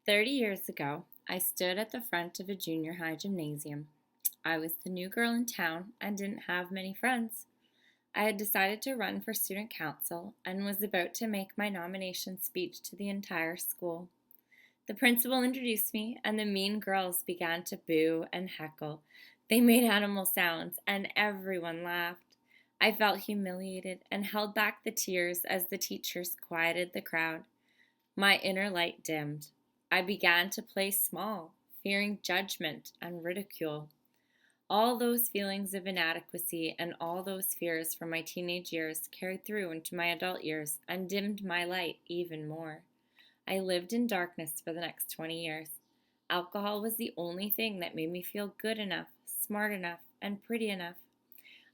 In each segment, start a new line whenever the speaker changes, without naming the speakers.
30 years ago, I stood at the front of a junior high gymnasium. I was the new girl in town and didn't have many friends. I had decided to run for student council and was about to make my nomination speech to the entire school. The principal introduced me, and the mean girls began to boo and heckle. They made animal sounds, and everyone laughed. I felt humiliated and held back the tears as the teachers quieted the crowd. My inner light dimmed. I began to play small, fearing judgment and ridicule. All those feelings of inadequacy and all those fears from my teenage years carried through into my adult years and dimmed my light even more. I lived in darkness for the next 20 years. Alcohol was the only thing that made me feel good enough, smart enough, and pretty enough.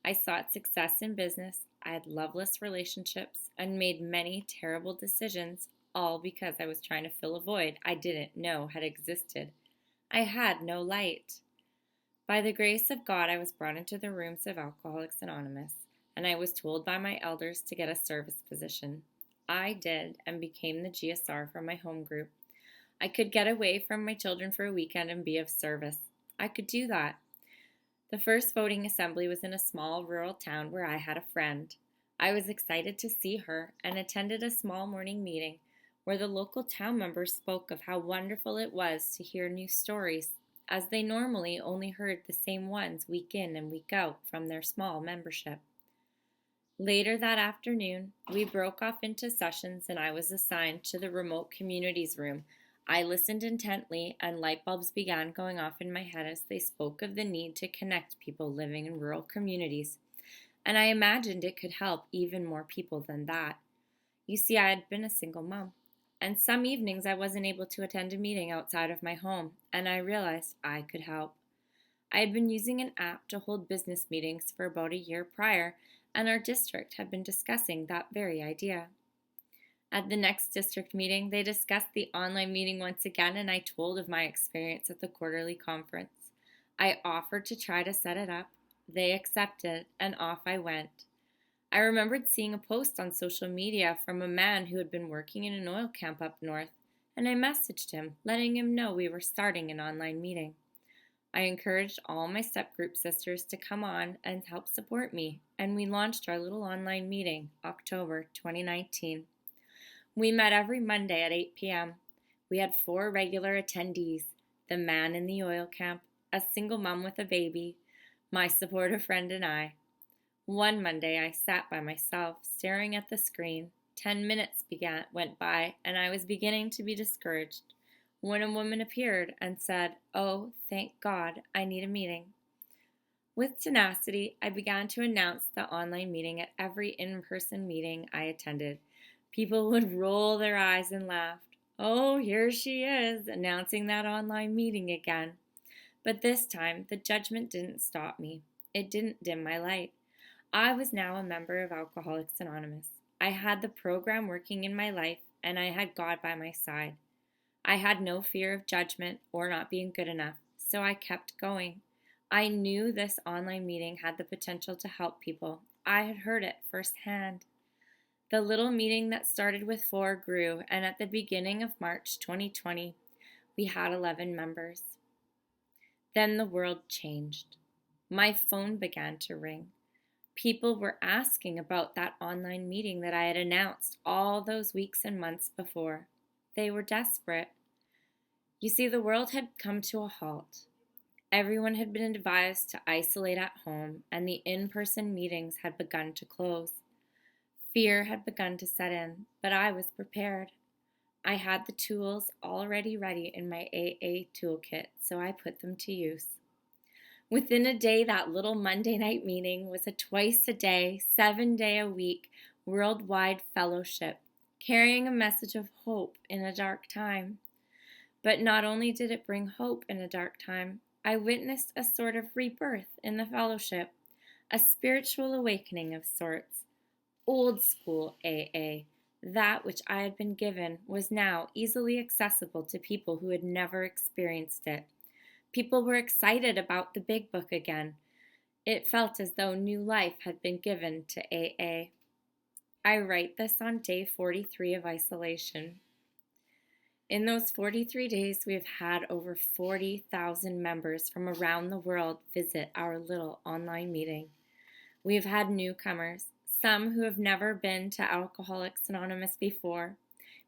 I sought success in business, I had loveless relationships, and made many terrible decisions, all because I was trying to fill a void I didn't know had existed. I had no light. By the grace of God, I was brought into the rooms of Alcoholics Anonymous, and I was told by my elders to get a service position. I did and became the GSR for my home group. I could get away from my children for a weekend and be of service. I could do that. The first voting assembly was in a small rural town where I had a friend. I was excited to see her and attended a small morning meeting where the local town members spoke of how wonderful it was to hear new stories, as they normally only heard the same ones week in and week out from their small membership. Later that afternoon, we broke off into sessions and I was assigned to the remote communities room. I listened intently and light bulbs began going off in my head as they spoke of the need to connect people living in rural communities. And I imagined it could help even more people than that. You see, I had been a single mom. And some evenings I wasn't able to attend a meeting outside of my home, and I realized I could help. I had been using an app to hold business meetings for about a year prior, and our district had been discussing that very idea. At the next district meeting, they discussed the online meeting once again, and I told of my experience at the quarterly conference. I offered to try to set it up. They accepted, and off I went. I remembered seeing a post on social media from a man who had been working in an oil camp up north, and I messaged him, letting him know we were starting an online meeting. I encouraged all my step group sisters to come on and help support me, and we launched our little online meeting, October 2019. We met every Monday at 8 p.m. We had 4 regular attendees: the man in the oil camp, a single mom with a baby, my supportive friend, and I. One Monday I sat by myself, staring at the screen. 10 minutes went by, and I was beginning to be discouraged when a woman appeared and said, "Oh, thank God, I need a meeting." With tenacity, I began to announce the online meeting at every in-person meeting I attended. People would roll their eyes and laugh. "Oh, here she is, announcing that online meeting again." But this time, the judgment didn't stop me. It didn't dim my light. I was now a member of Alcoholics Anonymous. I had the program working in my life, and I had God by my side. I had no fear of judgment or not being good enough, so I kept going. I knew this online meeting had the potential to help people. I had heard it firsthand. The little meeting that started with 4 grew, and at the beginning of March 2020, we had 11 members. Then the world changed. My phone began to ring. People were asking about that online meeting that I had announced all those weeks and months before. They were desperate. You see, the world had come to a halt. Everyone had been advised to isolate at home, and the in-person meetings had begun to close. Fear had begun to set in, but I was prepared. I had the tools already ready in my AA toolkit, so I put them to use. Within a day, that little Monday night meeting was a twice-a-day, 7-day-a-week worldwide fellowship, carrying a message of hope in a dark time. But not only did it bring hope in a dark time, I witnessed a sort of rebirth in the fellowship, a spiritual awakening of sorts. Old school AA, that which I had been given, was now easily accessible to people who had never experienced it. People were excited about the Big Book again. It felt as though new life had been given to AA. I write this on day 43 of isolation. In those 43 days, we have had over 40,000 members from around the world visit our little online meeting. We have had newcomers, some who have never been to Alcoholics Anonymous before.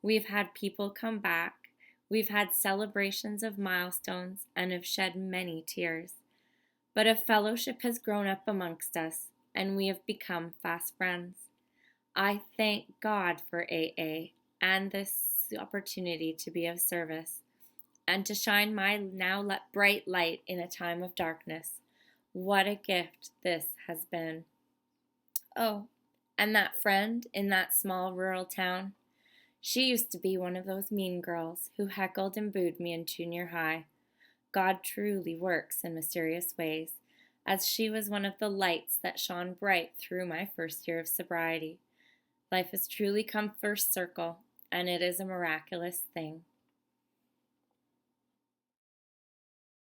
We've had people come back. We've had celebrations of milestones and have shed many tears. But a fellowship has grown up amongst us, and we have become fast friends. I thank God for AA and this opportunity to be of service and to shine my now bright light in a time of darkness. What a gift this has been. Oh, and that friend in that small rural town, she used to be one of those mean girls who heckled and booed me in junior high. God truly works in mysterious ways, as she was one of the lights that shone bright through my first year of sobriety. Life has truly come first circle, and it is a miraculous thing.